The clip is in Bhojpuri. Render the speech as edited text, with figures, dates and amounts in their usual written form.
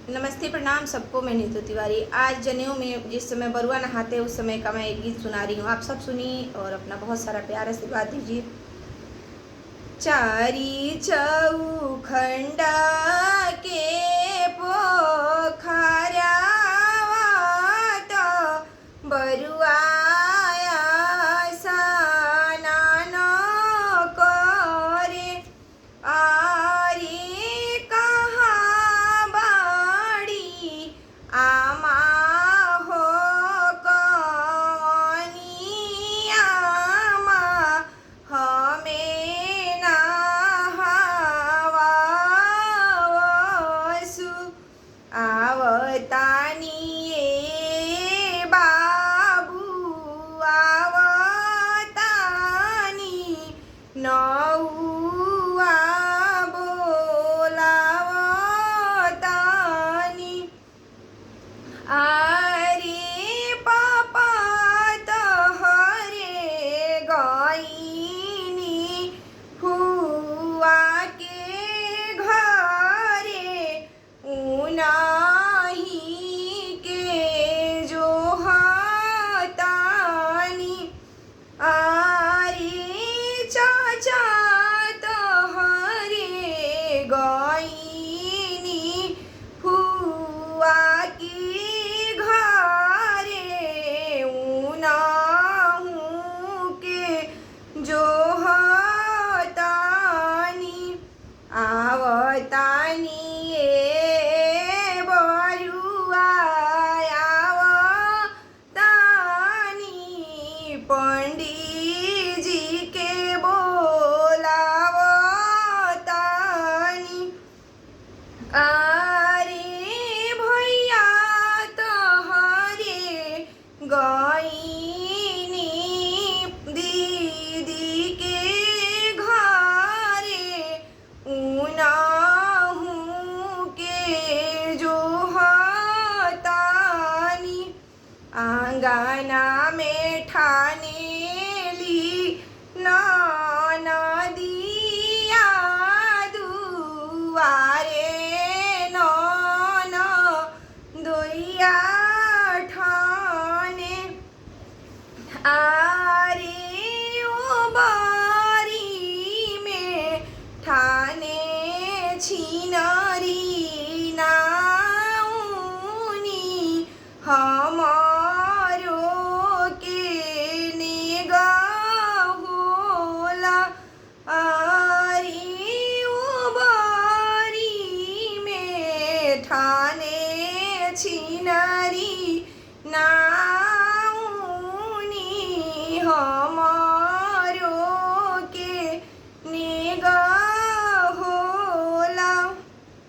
नमस्ते, प्रणाम सबको। मैं नीतू तिवारी। आज जनेऊ में जिस समय बरुआ नहाते उस समय का मैं एक गीत सुना रही हूँ। आप सब सुनिए और अपना बहुत सारा प्यार आशीर्वाद दीजिए। चारी चौखंडा के पोखरा तो बरुआ नौआ बोलावतानी आरे पापा तोहरे गईनी हुआ के घरे उनाही के जो हतानी चाचा तोहरे गईनी फुआ की घरे उनाहू के जो हतानी आवतानी बरुआ आवतानी पंडित जी के बोलावतानी अरे भैया तोहरे गईनी दीदी के घरे उनाहू के जो हतानी आंगना में ठाने ली नदिया दुआरे दोइया ठाने आरे ओ बारी में ठाने छिनरी नाउनी हमारो के निगाह होला आरे ओ बारी में ठाने छिनरी नाउनी